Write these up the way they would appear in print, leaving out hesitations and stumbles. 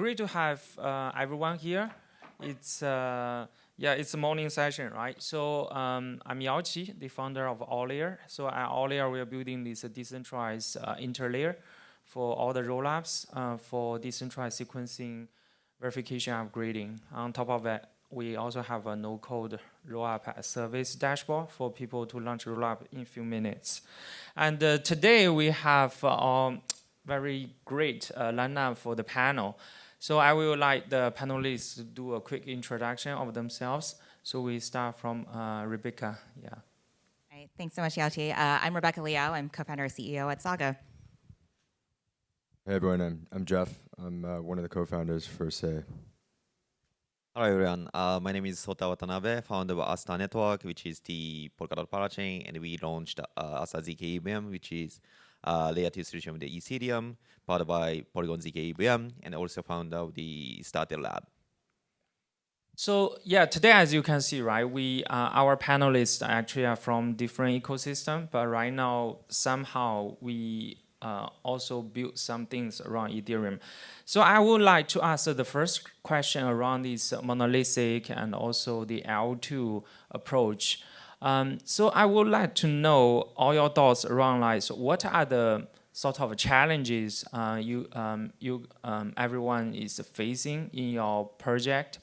great to have everyone here. It's it's a morning session, right? So I'm Yaoqi, the founder of Alllayer. So at Alllayer, we are building this decentralized interlayer for all the rollups for decentralized sequencing, verification, upgrading. On top of that, we also have a no-code rollup as service dashboard for people to launch rollup in a few minutes. And today we have very great lineup for the panel. So I will like the panelists to do a quick introduction of themselves. So we start from Rebecca. Yeah. All right, thanks so much, Yaoqi. I'm Rebecca Liao. I'm co-founder and CEO at Saga. Hey everyone, I'm Jeff. I'm one of the co-founders for Say. Hello everyone, my name is Sota Watanabe, founder of Asta Network, which is the Polkadot parachain, and we launched Asta ZK EVM, which is layer 2 solution of the Ethereum, powered by Polygon ZK EVM, and also founder of the Starter Lab. So yeah, today as you can see, right, we our panelists actually are from different ecosystem, but right now somehow we also built some things around Ethereum. So I would like to ask the first question around this monolithic and also the L2 approach. So I would like to know all your thoughts around like, so what are the sort of challenges everyone is facing in your project?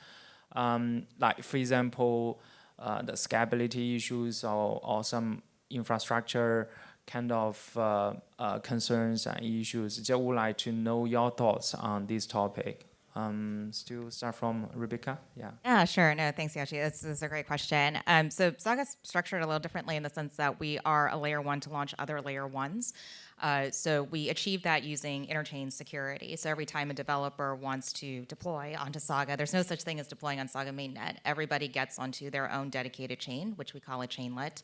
Like for example, the scalability issues or some infrastructure kind of concerns and issues. Just would like to know your thoughts on this topic. Still start from Rebecca. Yeah. Yeah, sure. No, thanks, Yaoqi. This is a great question. So Saga's structured a little differently in the sense that we are a layer 1 to launch other layer 1s. So we achieve that using interchain security. So every time a developer wants to deploy onto Saga, there's no such thing as deploying on Saga mainnet. Everybody gets onto their own dedicated chain, which we call a chainlet.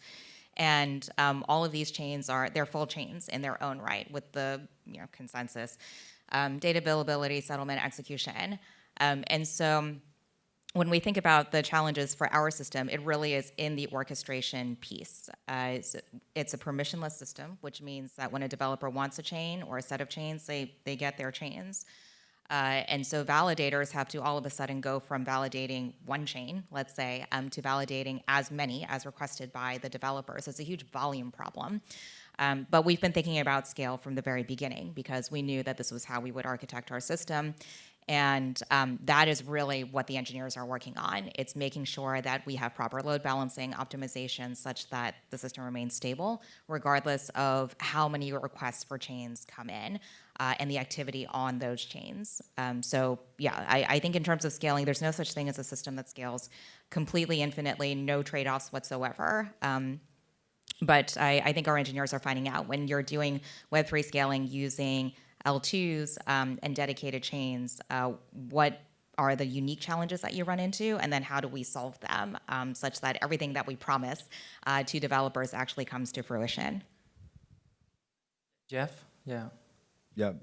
And all of these chains they're full chains in their own right with the consensus, data availability, settlement, execution. And so when we think about the challenges for our system, it really is in the orchestration piece. It's a permissionless system, which means that when a developer wants a chain or a set of chains, they get their chains. And so validators have to all of a sudden go from validating one chain, let's say, to validating as many as requested by the developers. It's a huge volume problem. But we've been thinking about scale from the very beginning because we knew that this was how we would architect our system. And that is really what the engineers are working on. It's making sure that we have proper load balancing optimization such that the system remains stable, regardless of how many requests for chains come in and the activity on those chains. So yeah, I think in terms of scaling, there's no such thing as a system that scales completely infinitely, no trade-offs whatsoever. But I think our engineers are finding out when you're doing Web3 scaling using L2s and dedicated chains, what are the unique challenges that you run into, and then how do we solve them such that everything that we promise to developers actually comes to fruition? Jeff? Yeah.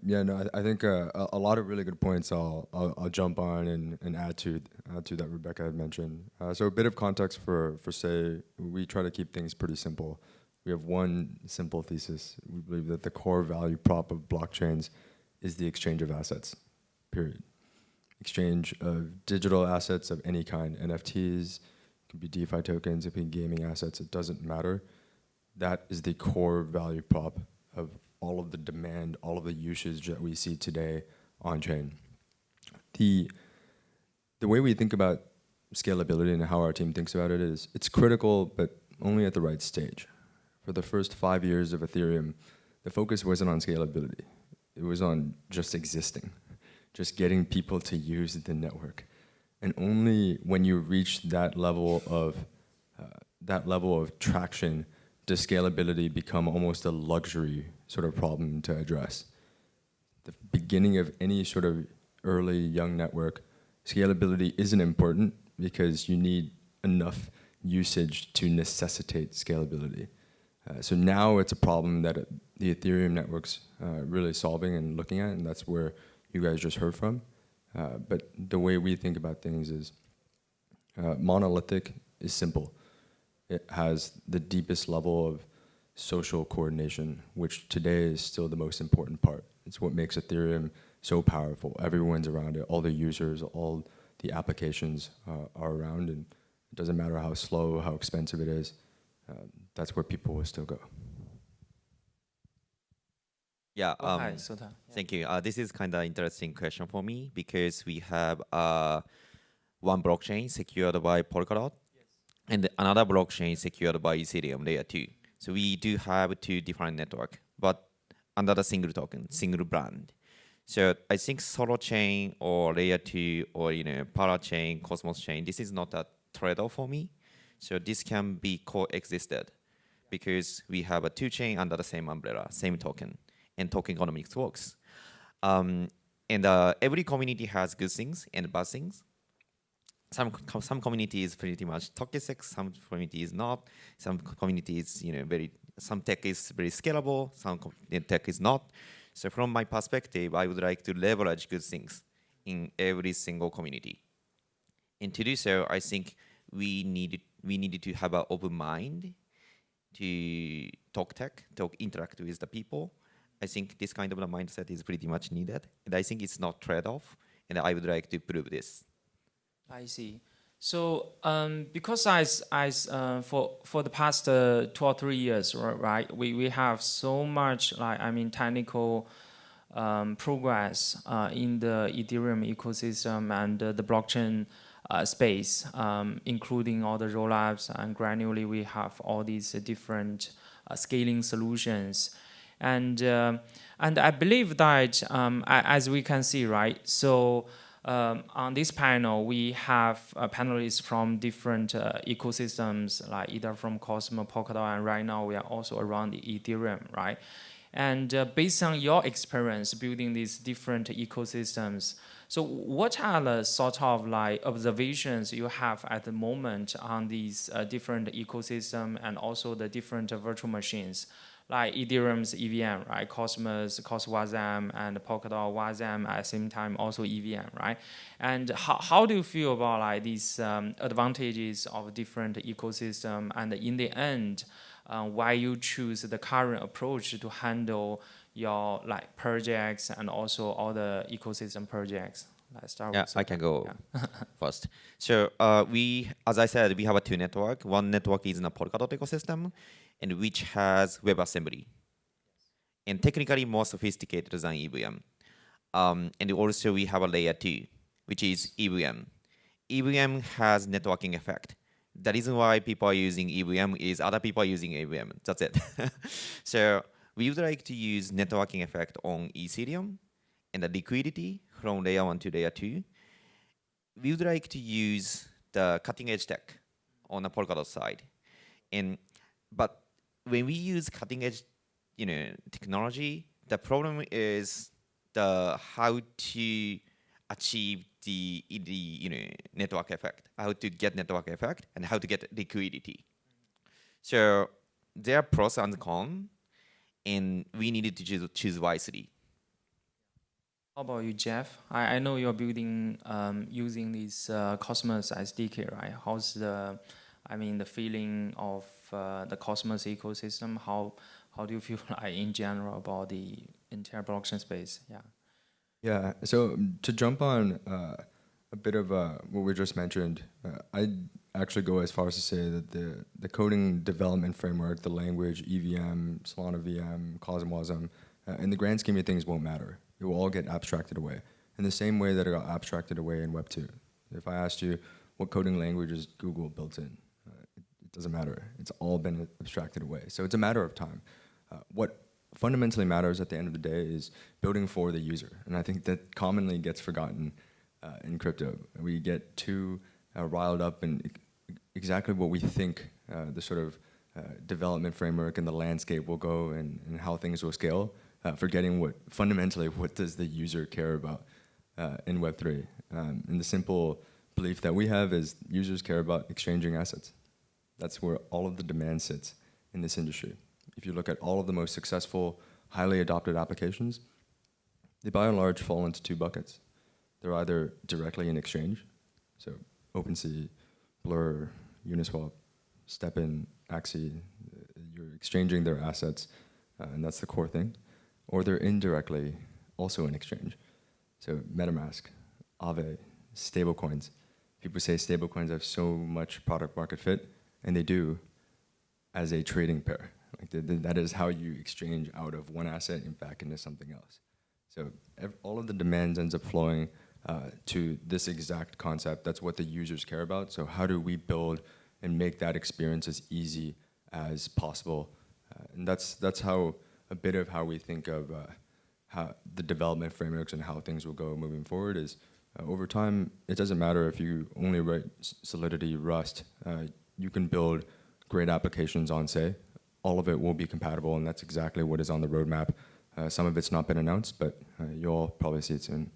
No, I think a lot of really good points I'll jump on and add to that Rebecca had mentioned. So a bit of context for Say, we try to keep things pretty simple. We have one simple thesis. We believe that the core value prop of blockchains is the exchange of assets, period. Exchange of digital assets of any kind, NFTs, it could be DeFi tokens, it could be gaming assets, it doesn't matter. That is the core value prop of all of the demand, all of the usage that we see today on-chain. The way we think about scalability and how our team thinks about it is it's critical, but only at the right stage. For the first 5 years of Ethereum, the focus wasn't on scalability. It was on just existing, just getting people to use the network. And only when you reach that level of traction does scalability become almost a luxury sort of problem to address. The beginning of any sort of early young network, scalability isn't important because you need enough usage to necessitate scalability. So now it's a problem that the Ethereum network's really solving and looking at, and that's where you guys just heard from. But the way we think about things is monolithic is simple. It has the deepest level of social coordination, which today is still the most important part. It's what makes Ethereum so powerful. Everyone's around it. All the users, all the applications are around, and it doesn't matter how slow, how expensive it is. That's where people will still go. Yeah. Hi, Sota. Thank you. This is kind of interesting question for me because we have one blockchain secured by Polkadot, and another blockchain secured by Ethereum layer 2. So we do have two different network, but under the single token, single brand. So I think solo chain or layer 2 or parachain, Cosmos chain, this is not a trade-off for me. So this can be coexisted because we have a two chain under the same umbrella, same token, and token economics works. And every community has good things and bad things. Some communities pretty much toxic, some communities not. Some communities, some tech is very scalable, some tech is not. So from my perspective, I would like to leverage good things in every single community. And to do so, I think we needed to have an open mind to talk tech, interact with the people. I think this kind of a mindset is pretty much needed. And I think it's not trade-off. And I would like to prove this. I see. So because for the past 2 or 3 years, right, we have so much technical progress in the Ethereum ecosystem and the blockchain space, including all the rollups, and gradually we have all these different scaling solutions. And I believe that as we can see, right, so on this panel, we have panelists from different ecosystems, like either from Cosmos, Polkadot, and right now we are also around the Ethereum, right? And based on your experience building these different ecosystems, so what are the sort of observations you have at the moment on these different ecosystem and also the different virtual machines? Like Ethereum's EVM, right? Cosmos WASM, and Polkadot WASM at the same time also EVM, right? And how do you feel about these advantages of different ecosystem, and in the end, why you choose the current approach to handle your projects and also all the ecosystem projects? Let's start with I can go first. So as I said, we have a two network. One network is in a Polkadot ecosystem, and which has WebAssembly, and technically more sophisticated than EVM. And also we have a layer 2, which is EVM. EVM has networking effect. The reason why people are using EVM is other people are using EVM. That's it. So we would like to use networking effect on Ethereum and the liquidity from layer 1 to layer 2. We would like to use the cutting edge tech on the Polkadot side. But when we use cutting edge technology, the problem is how to achieve the network effect, how to get network effect, and how to get liquidity. So there are pros and cons, and we needed to choose wisely. How about you, Jeff? I know you're building using this Cosmos SDK, right? How's the feeling of the Cosmos ecosystem? How do you feel in general about the entire blockchain space? Yeah. Yeah. So to jump on a bit of what we just mentioned, I'd actually go as far as to say that the coding development framework, the language, EVM, Solana VM, Cosmos WASM, in the grand scheme of things won't matter. It will all get abstracted away in the same way that it got abstracted away in Web2. If I asked you what coding languages Google built in, it doesn't matter. It's all been abstracted away. So it's a matter of time. What fundamentally matters at the end of the day is building for the user. And I think that commonly gets forgotten in crypto. We get too riled up in exactly what we think the sort of development framework and the landscape will go and how things will scale, forgetting fundamentally what does the user care about in Web3. And the simple belief that we have is users care about exchanging assets. That's where all of the demand sits in this industry. If you look at all of the most successful, highly adopted applications, they by and large fall into two buckets. They're either directly in exchange, so OpenSea, Blur, Uniswap, StepN, Axie, you're exchanging their assets, and that's the core thing. Or they're indirectly also in exchange. So MetaMask, Aave, stablecoins. People say stablecoins have so much product market fit, and they do, as a trading pair. Like that is how you exchange out of one asset and back into something else. So all of the demands ends up flowing to this exact concept. That's what the users care about. So how do we build and make that experience as easy as possible? And that's how a bit of how we think of how the development frameworks and how things will go moving forward is over time, it doesn't matter if you only write Solidity, Rust, you can build great applications on Say. All of it will be compatible, and that's exactly what is on the roadmap. Some of it's not been announced, but you'll probably see it soon.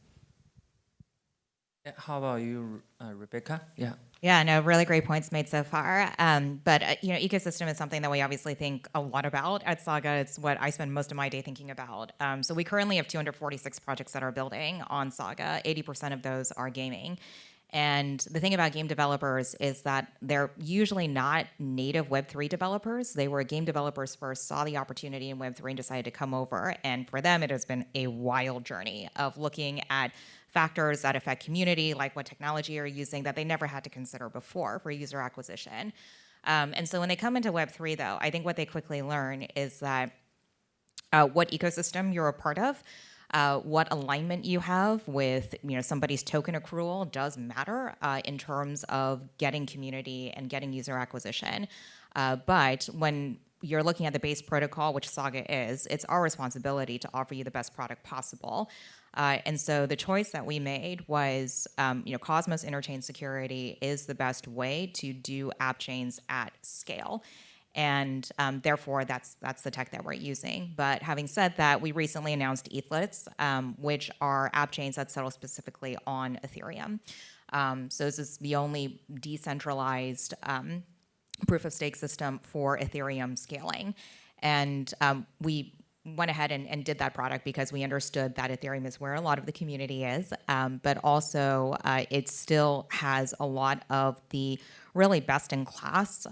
Yeah, how about you, Rebecca? Yeah. Yeah, no, really great points made so far. But ecosystem is something that we obviously think a lot about at Saga. It's what I spend most of my day thinking about. So we currently have 246 projects that are building on Saga. 80% of those are gaming. And the thing about game developers is that they're usually not native Web3 developers. They were game developers first, saw the opportunity in Web3 and decided to come over. And for them, it has been a wild journey of looking at factors that affect community, like what technology you're using that they never had to consider before for user acquisition. And so when they come into Web3, though, I think what they quickly learn is that what ecosystem you're a part of, what alignment you have with somebody's token accrual does matter in terms of getting community and getting user acquisition. But when you're looking at the base protocol, which Saga is, it's our responsibility to offer you the best product possible. And so the choice that we made was, Cosmos interchain security is the best way to do app chains at scale. And therefore, that's the tech that we're using. But having said that, we recently announced ethlets, which are app chains that settle specifically on Ethereum. So this is the only decentralized proof of stake system for Ethereum scaling. And we went ahead and did that product because we understood that Ethereum is where a lot of the community is, but also it still has a lot of the really best-in-class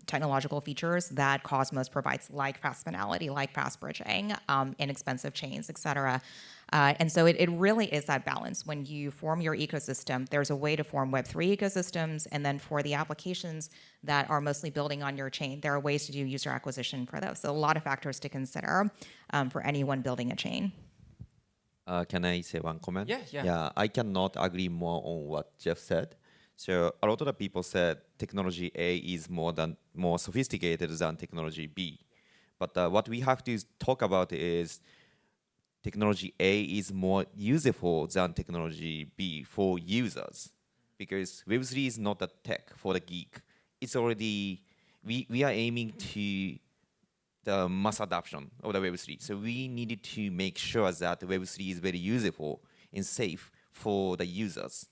technological features that Cosmos provides, like fast finality, like fast bridging, inexpensive chains, et cetera. And so it really is that balance. When you form your ecosystem, there's a way to form Web3 ecosystems, and then for the applications that are mostly building on your chain, there are ways to do user acquisition for those. So a lot of factors to consider for anyone building a chain. Can I say one comment? Yeah. Yeah, I cannot agree more on what Jeff said. So a lot of the people said technology A is more sophisticated than technology B. But what we have to talk about is technology A is more useful than technology B for users, because Web3 is not a tech for the geek. It's already, we are aiming to the mass adoption of the Web3. So we needed to make sure that Web3 is very useful and safe for the users.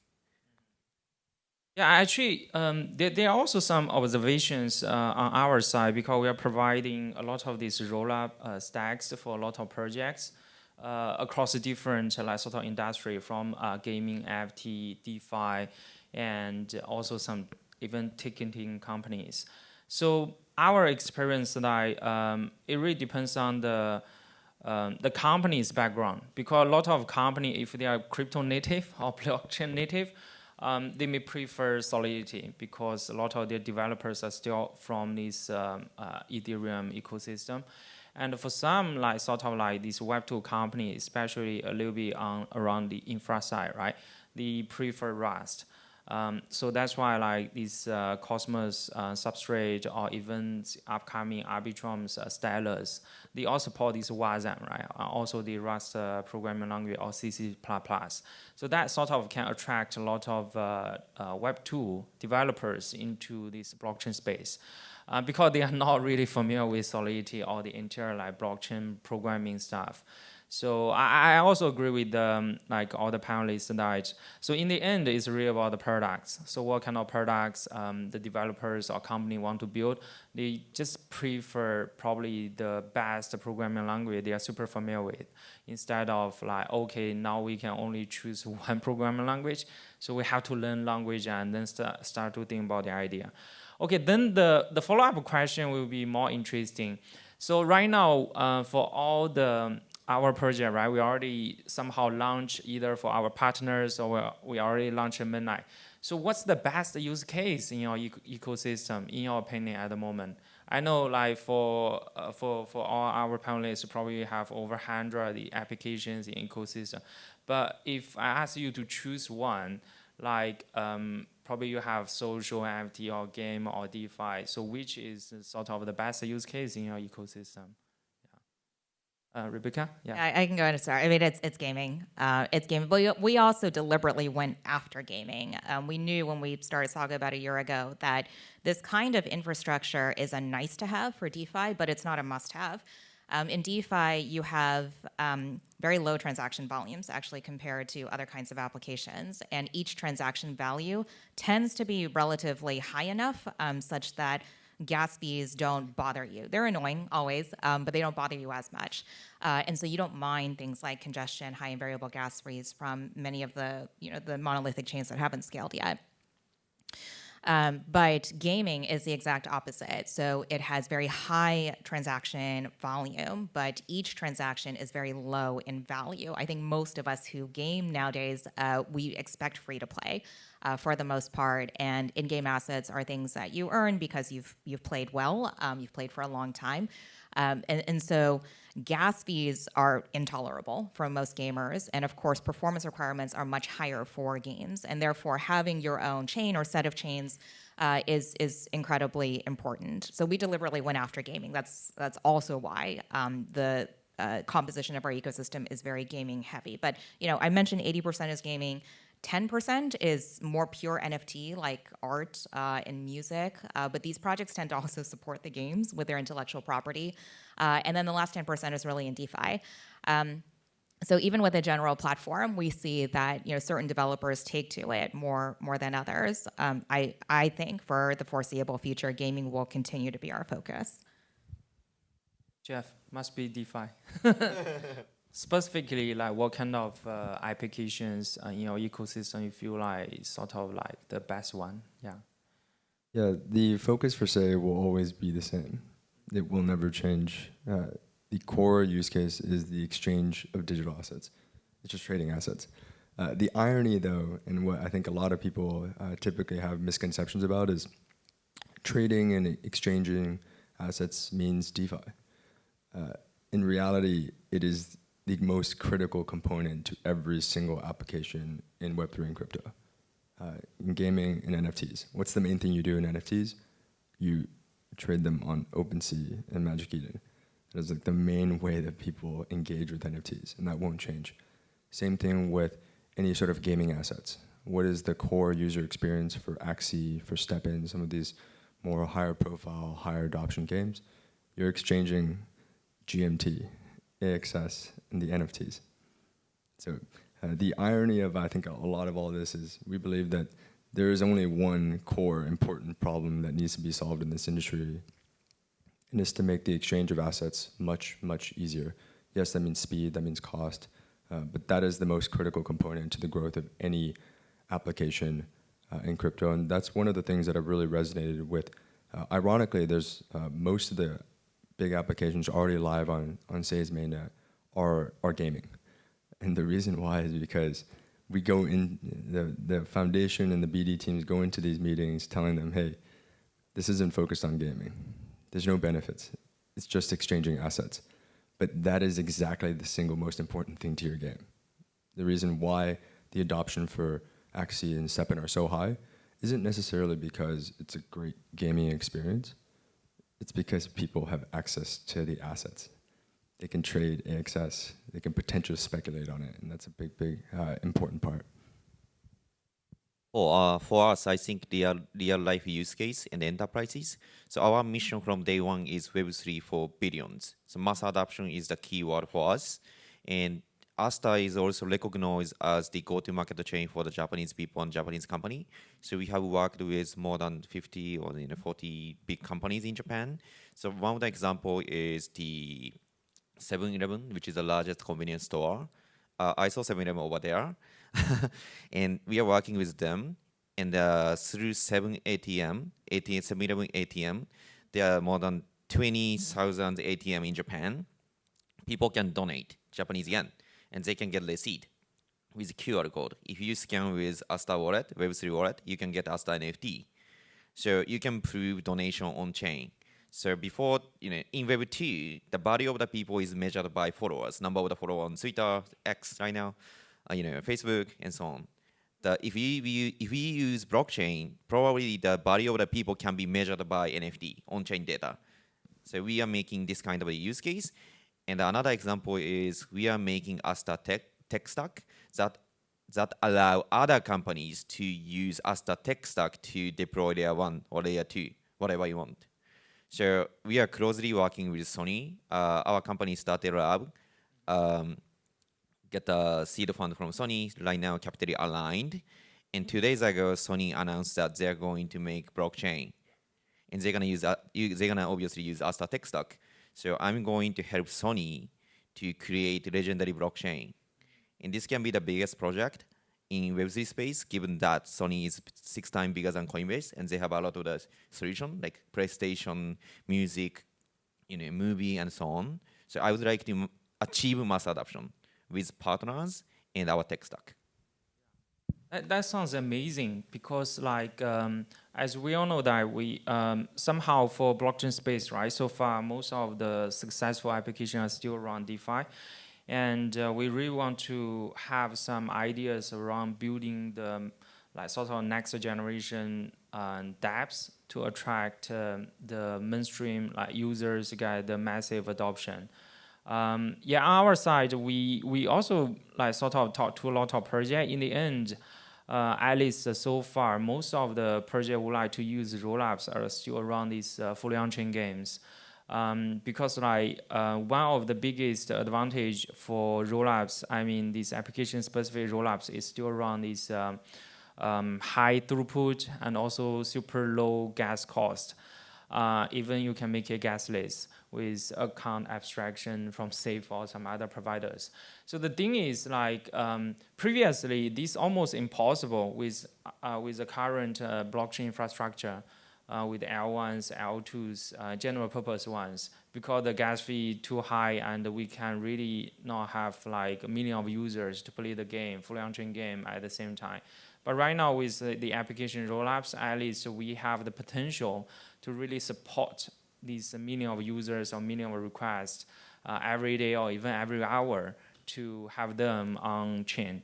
Yeah, actually, there are also some observations on our side, because we are providing a lot of these roll-up stacks for a lot of projects across the different sort of industry, from gaming, FT, DeFi, and also some even ticketing companies. So our experience, it really depends on the company's background, because a lot of companies, if they are crypto native or blockchain native, they may prefer Solidity, because a lot of their developers are still from this Ethereum ecosystem. And for some, these Web2 companies, especially a little bit around the infra side, right? They prefer Rust. So that's why these Cosmos substrate, or even upcoming Arbitrum's Stylus, they all support this Wasm, right? Also the Rust programming language, or CC++. So that sort of can attract a lot of Web2 developers into this blockchain space. Because they are not really familiar with Solidity or the entire blockchain programming stuff. So I also agree with all the panelists that, so in the end, it's really about the products. So what kind of products the developers or company want to build, they just prefer probably the best programming language they are super familiar with, instead of okay, now we can only choose one programming language, so we have to learn language and then start to think about the idea. Okay, then the follow-up question will be more interesting. So right now, for all the our project, right? We already somehow launched either for our partners or we already launched at midnight. So what's the best use case in your ecosystem, in your opinion, at the moment? I know, like for all our panelists, probably have over 100 the applications in ecosystem. But if I ask you to choose one, like probably you have social, NFT, or game, or DeFi. So which is sort of the best use case in your ecosystem? Rebecca? Yeah. I can go ahead and start. I mean, it's gaming. It's gaming. But we also deliberately went after gaming. We knew when we started Saga about a year ago that this kind of infrastructure is a nice to have for DeFi, but it's not a must have. In DeFi, you have very low transaction volumes actually compared to other kinds of applications. And each transaction value tends to be relatively high enough such that gas fees don't bother you. They're annoying always, but they don't bother you as much. And so you don't mind things like congestion, high and variable gas fees from many of the monolithic chains that haven't scaled yet. But gaming is the exact opposite. So it has very high transaction volume, but each transaction is very low in value. I think most of us who game nowadays, we expect free to play for the most part. And in-game assets are things that you earn because you've played well, you've played for a long time. And so gas fees are intolerable for most gamers. And of course, performance requirements are much higher for games. And therefore, having your own chain or set of chains is incredibly important. So we deliberately went after gaming. That's also why the composition of our ecosystem is very gaming heavy. But I mentioned 80% is gaming. 10% is more pure NFT like art and music, but these projects tend to also support the games with their intellectual property. And then the last 10% is really in DeFi. So even with a general platform, we see that certain developers take to it more than others. I think for the foreseeable future, gaming will continue to be our focus. Jeff, must be DeFi. Specifically, like what kind of applications in your ecosystem you feel like is sort of like the best one? Yeah. Yeah, the focus for Say will always be the same. It will never change. The core use case is the exchange of digital assets. It's just trading assets. The irony, though, and what I think a lot of people typically have misconceptions about is trading and exchanging assets means DeFi. In reality, it is the most critical component to every single application in Web3 and crypto. In gaming and NFTs. What's the main thing you do in NFTs? You trade them on OpenSea and Magic Eden. That is like the main way that people engage with NFTs, and that won't change. Same thing with any sort of gaming assets. What is the core user experience for Axie, for Step-In, some of these more higher profile, higher adoption games? You're exchanging GMT, AXS, and the NFTs. So the irony of, I think, a lot of all this is we believe that there is only one core important problem that needs to be solved in this industry, and it's to make the exchange of assets much, much easier. Yes, that means speed, that means cost, but that is the most critical component to the growth of any application in crypto, and that's one of the things that I've really resonated with. Ironically, there's most of the big applications already live on Say's mainnet are gaming. And the reason why is because we go in, the foundation and the BD teams go into these meetings telling them, hey, this isn't focused on gaming. There's no benefits. It's just exchanging assets. But that is exactly the single most important thing to your game. The reason why the adoption for Axie and Step-In are so high isn't necessarily because it's a great gaming experience. It's because people have access to the assets. They can trade AXS. They can potentially speculate on it, and that's a big, important part. For us, I think real life use case and enterprises. So our mission from day one is Web3 for billions. So mass adoption is the key word for us. And Asta is also recognized as the go-to-market chain for the Japanese people and Japanese company. So we have worked with more than 50 or 40 big companies in Japan. So one of the example is the 7-Eleven, which is the largest convenience store. I saw 7-Eleven over there. And we are working with them. And through 7-Eleven ATM, there are more than 20,000 ATM in Japan. people can donate Japanese yen, and they can get receipt with QR code. If you scan with Asta wallet, Web3 wallet, you can get Asta NFT. So you can prove donation on chain. So before, in Web2, the value of the people is measured by followers, number of the followers on Twitter, X right now, Facebook, and so on. If we use blockchain, probably the value of the people can be measured by NFT, on-chain data. So we are making this kind of a use case. And another example is we are making Asta tech stack that allow other companies to use Asta tech stack to deploy layer 1 or layer 2, whatever you want. So we are closely working with Sony. Our company started lab, get a seed fund from Sony, right now capital aligned. And 2 days ago, Sony announced that they're going to make blockchain. And they're gonna obviously use Asta tech stack. So I'm going to help Sony to create legendary blockchain. And this can be the biggest project in Web3 space, given that Sony is 6 times bigger than Coinbase, and they have a lot of the solution, like PlayStation, music, movie, and so on. So I would like to achieve mass adoption with partners and our tech stack. That sounds amazing because, as we all know that we somehow for blockchain space, right? So far, most of the successful applications are still around DeFi, and we really want to have some ideas around building the sort of next generation dApps to attract the mainstream users, get the massive adoption. On our side, we also sort of talk to a lot of projects. In the end, at least so far, most of the projects would like to use rollups are still around these fully on-chain games. Because one of the biggest advantage for rollups, I mean these application-specific rollups, is still around these high throughput and also super low gas cost. Even you can make it gasless with account abstraction from Safe or some other providers. So the thing is, previously, this almost impossible with the current blockchain infrastructure, with L1s, L2s, general purpose ones, because the gas fee too high and we can really not have a million of users to play the game, fully on-chain game at the same time. But right now with the application rollups, at least we have the potential to really support these million of users or million of requests every day or even every hour to have them on chain.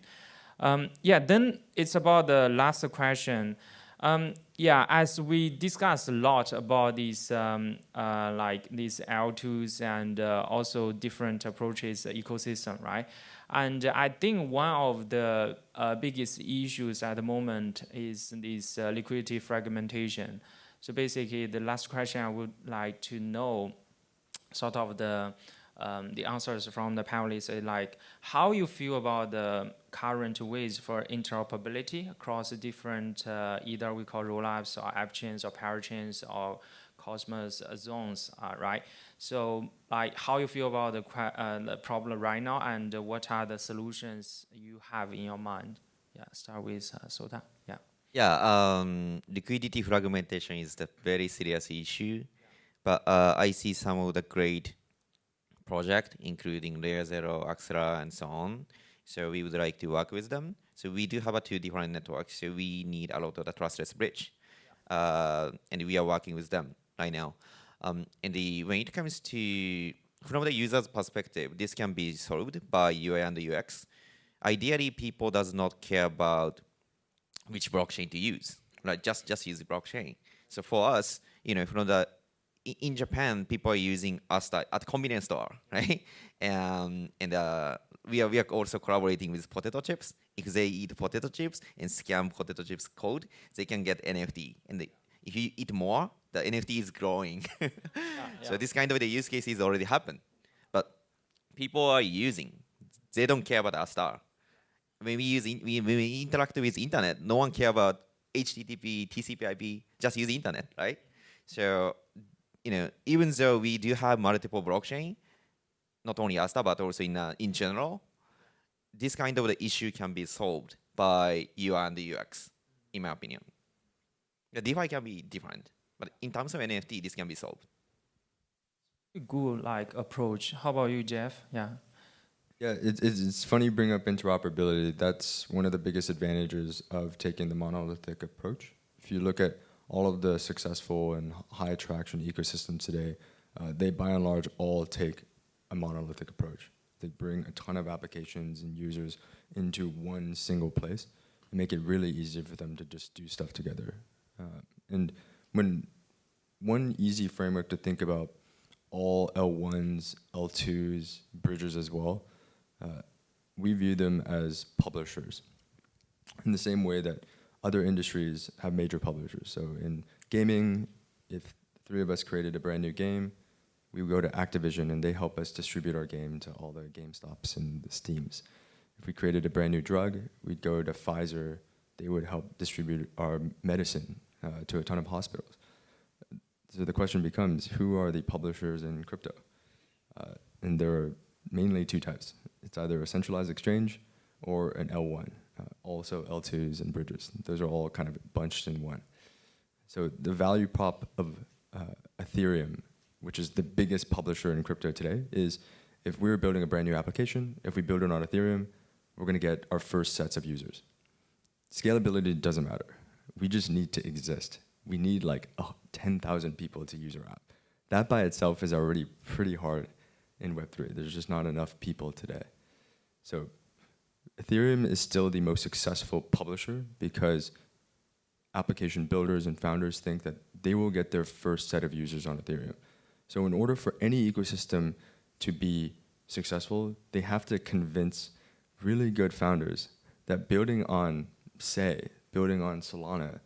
Then it's about the last question. As we discussed a lot about these these L2s and also different approaches ecosystem, right? And I think one of the biggest issues at the moment is this liquidity fragmentation. So basically, the last question I would like to know, sort of the answers from the panelists, is how you feel about the current ways for interoperability across the different, either we call rollups or app chains or parachains or Cosmos zones, right? So how you feel about the problem right now, and what are the solutions you have in your mind? Start with Sota. Liquidity fragmentation is the very serious issue, but I see some of the great projects, including Layer 0, Axela, and so on. So we would like to work with them. So we do have 2 different networks, so we need a lot of the trustless bridge. And we are working with them right now. When it comes to, from the user's perspective, this can be solved by UI and UX. Ideally, people does not care about which blockchain to use, right? Just use the blockchain. So for us, from in Japan, people are using Asta at convenience store, right? We are also collaborating with potato chips. If they eat potato chips and scan potato chips code, they can get NFT. And if you eat more, the NFT is growing. So this kind of the use cases already happen. But people are using. They don't care about Asta. When we interact with internet, no one care about HTTP, TCP/IP. Just use internet, right? So even though we do have multiple blockchain, not only Asta but also in general, this kind of the issue can be solved by UI and the UX, in my opinion. The DeFi can be different, but in terms of NFT, this can be solved. good like approach. How about you, Jeff? Yeah. Yeah, it's funny you bring up interoperability. That's one of the biggest advantages of taking the monolithic approach. If you look at all of the successful and high attraction ecosystems today, they by and large all take a monolithic approach. They bring a ton of applications and users into one single place and make it really easy for them to just do stuff together. And one easy framework to think about all L1s, L2s, bridges as well, we view them as publishers in the same way that other industries have major publishers. So in gaming, if three of us created a brand new game, we would go to Activision and they help us distribute our game to all the GameStops and the Steams. If we created a brand new drug, we'd go to Pfizer, they would help distribute our medicine to a ton of hospitals. So the question becomes, who are the publishers in crypto? And there are mainly two types. It's either a centralized exchange or an L1, also L2s and bridges. Those are all kind of bunched in one. So the value prop of Ethereum, which is the biggest publisher in crypto today, is if we're building a brand new application, if we build it on Ethereum, we're going to get our first sets of users. Scalability doesn't matter. We just need to exist. We need like 10,000 people to use our app. That by itself is already pretty hard in Web3. There's just not enough people today. So Ethereum is still the most successful publisher because application builders and founders think that they will get their first set of users on Ethereum. So in order for any ecosystem to be successful, they have to convince really good founders that building on, say, building on Solana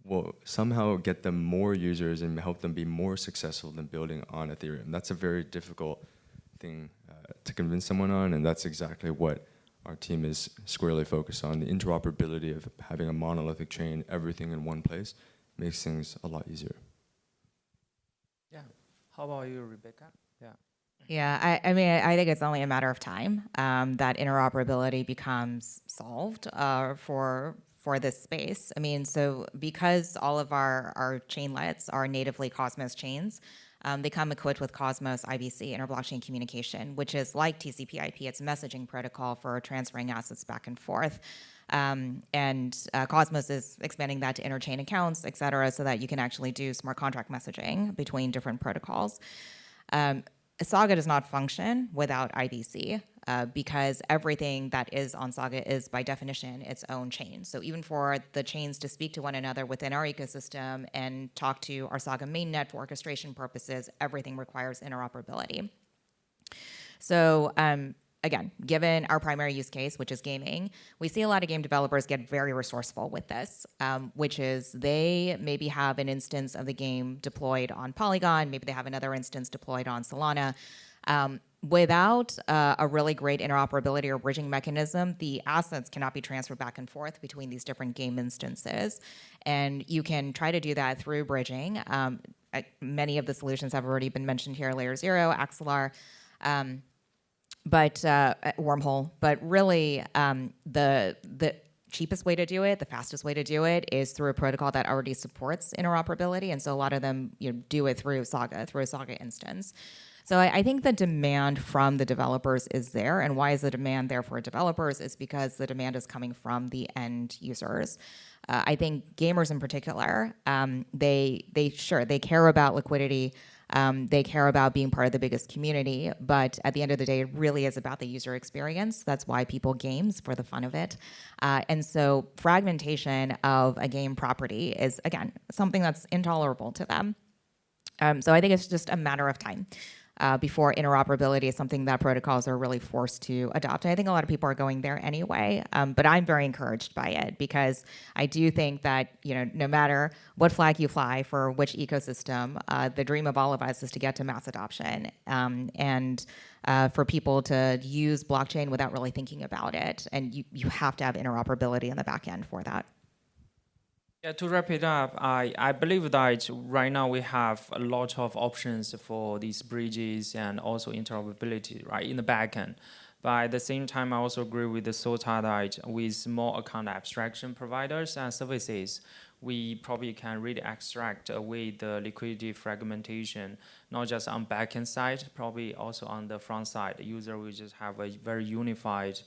will somehow get them more users and help them be more successful than building on Ethereum. That's a very difficult thing to convince someone on, and that's exactly what our team is squarely focused on. The interoperability of having a monolithic chain, everything in one place, makes things a lot easier. Yeah. How about you, Rebecca? Yeah. Yeah, I mean, I think it's only a matter of time that interoperability becomes solved for this space. I mean, so because all of our chainlets are natively Cosmos chains, they come equipped with Cosmos IBC, interblockchain communication, which is like TCP/IP. It's a messaging protocol for transferring assets back and forth. And Cosmos is expanding that to interchain accounts, et cetera, so that you can actually do smart contract messaging between different protocols. Saga does not function without IBC because everything that is on Saga is by definition its own chain. So even for the chains to speak to one another within our ecosystem and talk to our Saga mainnet for orchestration purposes, everything requires interoperability. So again, given our primary use case, which is gaming, we see a lot of game developers get very resourceful with this, which is they maybe have an instance of the game deployed on Polygon, maybe they have another instance deployed on Solana. Without a really great interoperability or bridging mechanism, the assets cannot be transferred back and forth between these different game instances. And you can try to do that through bridging. Many of the solutions have already been mentioned here, Layer 0, Axelar, but Wormhole. But really, the cheapest way to do it, the fastest way to do it, is through a protocol that already supports interoperability. And so a lot of them do it through Saga, through a Saga instance. So I think the demand from the developers is there. And why is the demand there for developers? It's because the demand is coming from the end users. I think gamers in particular, they care about liquidity. They care about being part of the biggest community, but at the end of the day, it really is about the user experience. That's why people games, for the fun of it. And so fragmentation of a game property is, again, something that's intolerable to them. So I think it's just a matter of time before interoperability is something that protocols are really forced to adopt. And I think a lot of people are going there anyway, but I'm very encouraged by it because I do think that no matter what flag you fly for which ecosystem, the dream of all of us is to get to mass adoption and for people to use blockchain without really thinking about it. And you have to have interoperability in the back end for that. Yeah, to wrap it up, I believe that right now we have a lot of options for these bridges and also interoperability, right, in the backend. But at the same time, I also agree with the Sota that with small account abstraction providers and services, we probably can really extract away the liquidity fragmentation, not just on backend side, probably also on the front side. The user will just have a very unified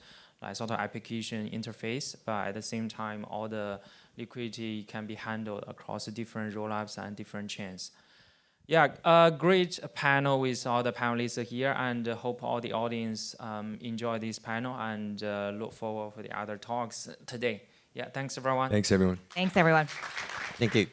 sort of application interface, but at the same time, all the liquidity can be handled across different rollups and different chains. Yeah, a great panel with all the panelists here, and hope all the audience enjoy this panel and look forward for the other talks today. Yeah, thanks everyone. Thanks, everyone. Thanks, everyone. Thank you.